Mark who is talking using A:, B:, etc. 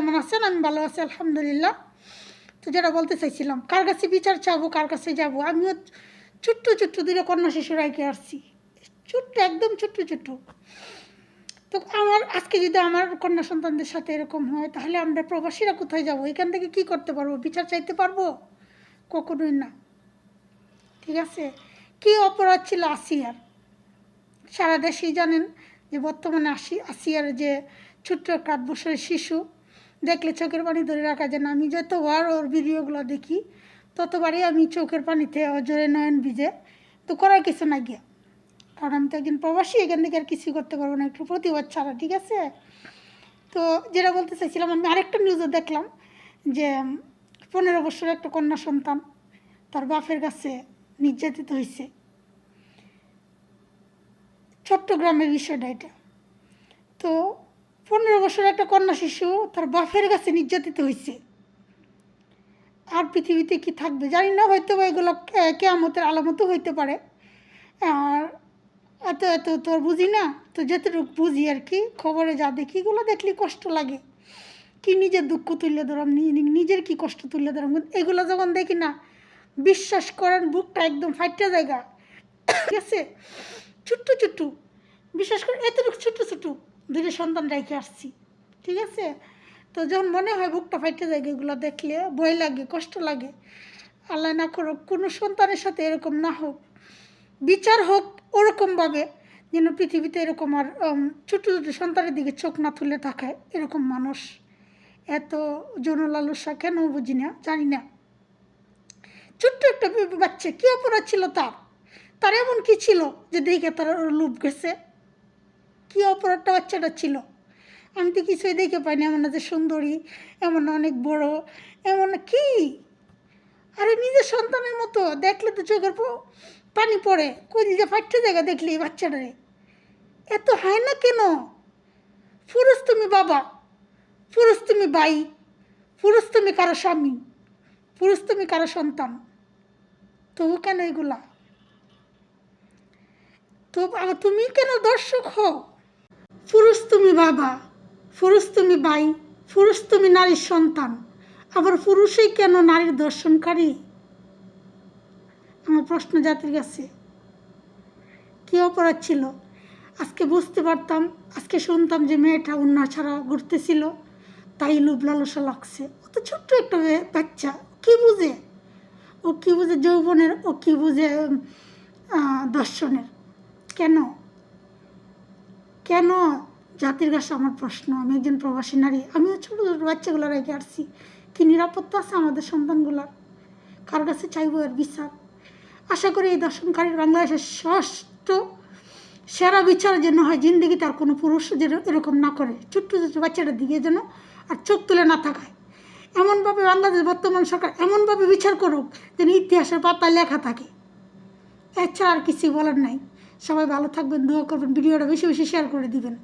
A: কেমন আছেন? আমি ভালো আছি আলহামদুলিল্লাহ। তো যেটা বলতে চাইছিলাম, কার কাছে বিচার চাবো, কার কাছে যাবো? আমিও ছোট্ট ছোট্ট দুটো কন্যা শিশু রাইখে আসছি, ছোট্ট একদম ছোট্ট ছোট্ট। তো আজকে যদি আমার কন্যা সন্তানদের সাথে এরকম হয়, তাহলে আমরা প্রবাসীরা কোথায় যাব? এখান থেকে কি করতে পারবো? বিচার চাইতে পারবো? কখনোই না। ঠিক আছে, কি অপরাধ ছিল আসিয়ার? সারা দেশেই জানেন যে বর্তমানে আসিয়ার যে ছোট্ট একটা 8 বছরের শিশু, দেখলে চোখের পানি ধরে রাখা যায় না। আমি যতবার ওর ভিডিওগুলো দেখি, ততবারই আমি চোখের পানিতে জোরে নয়ন ভিজে। তো করার কিছু না গিয়া, কারণ আমি তো একজন প্রবাসী, এখান থেকে আর কিছুই করতে পারবো না, একটু প্রতিবাদ ছাড়া। ঠিক আছে, তো যেটা বলতে চাইছিলাম, আমি আরেকটা নিউজে দেখলাম যে 15 বছরের একটা কন্যা সন্তান তার বাপের কাছে নির্যাতিত হয়েছে। চট্টগ্রামের বিষয়টা এটা। তো 15 বছরের একটা কন্যা শিশু তার বাপের কাছে নির্যাতিত হয়েছে। আর পৃথিবীতে কি থাকবে জানি না, হয়তো বা এগুলো কেয়ামতের আলামতও হইতে পারে। আর এত এত তো বুঝি না, তো যেটুকু বুঝি আর কি, খবরে যা দেখি এগুলো দেখলে কষ্ট লাগে। কি নিজের দুঃখ তুলে ধরাম, নিজের কি কষ্ট তুলে ধরাম, এগুলো যখন দেখি না, বিশ্বাস করেন বুকটা একদম ফাইটা জায়গা। ঠিক আছে, ছোট্ট ছোট্ট, বিশেষ করে এতটুকু ছোট্ট ছোট্ট দুটো সন্তান রেখে আসছি। ঠিক আছে, তো যখন মনে হয় বুকটা ফাইটে যায়, এগুলো দেখলে ভয় লাগে, কষ্ট লাগে। আল্লাহ না করুক কোনো সন্তানের সাথে এরকম না হোক, বিচার হোক ওরকমভাবে, যেন পৃথিবীতে এরকম আর ছোটো ছোটো সন্তানের দিকে চোখ না তুলে থাকায় এরকম মানুষ। এত যৌনলালসা কেন বুঝি না, জানি না। ছোট্ট একটা বাচ্চা, কী অপরাধ ছিল তার এমন কি ছিল যে দেখে তার লোভ গেছে? কী অপরাধটা বাচ্চাটা ছিল? আমি তো কিছুই দেখে পাইনি। এমন না যে সুন্দরী, এমন না অনেক বড়, এমন কি? আরে নিজের সন্তানের মতো, দেখলে তো চোখের পানি পড়ে, কলিজা ফাটতে জায়গা দেখলে এই বাচ্চাটারে। এত হয় না কেন? পুরুষ তুমি বাবা, পুরুষ তুমি ভাই, পুরুষ তুমি কারো স্বামী, পুরুষ তুমি কারো সন্তান, তবু কেন এগুলা? তো তুমি কেন দর্শক হও? পুরুষ তুমি বাবা, পুরুষ তুমি ভাই, পুরুষ তুমি নারীর সন্তান, আবার পুরুষই কেন নারীর দর্শনকারী? আমার প্রশ্ন জাতির কাছে। কী অপরাধ ছিল? আজকে বুঝতে পারতাম, আজকে শুনতাম যে মেয়েটা উন্না ছাড়া ঘুরতেছিল, তাই লোভ লালসা লাগছে। ও তো ছোট্ট একটা বাচ্চা, কী বুঝে? ও কী বুঝে যৌবনের? ও কী বুঝে দর্শনের? কেন কেন জাতির কাছে আমার প্রশ্ন। আমি একজন প্রবাসী নারী, আমিও ছোটো ছোটো বাচ্চাগুলো রেখে আসছি। কি নিরাপত্তা আছে আমাদের সন্তানগুলোর? কার কাছে চাইবো এর বিচার? আশা করি এই দর্শনকারীর বাংলাদেশের ষষ্ঠ সেরা বিচার যেন হয়, জিন্দিগি তার কোনো পুরুষ যেন এরকম না করে, ছোট্ট ছোট্ট বাচ্চাটার দিকে যেন আর চোখ তুলে না থাকায়। এমনভাবে বাংলাদেশ বর্তমান সরকার এমনভাবে বিচার করুক যেন ইতিহাসের পাতায় লেখা থাকে। এছাড়া আর কিছুই বলার নাই। সবাই ভালো থাকবেন, দোয়া করবেন, ভিডিওটা বেশি বেশি শেয়ার করে দিবেন।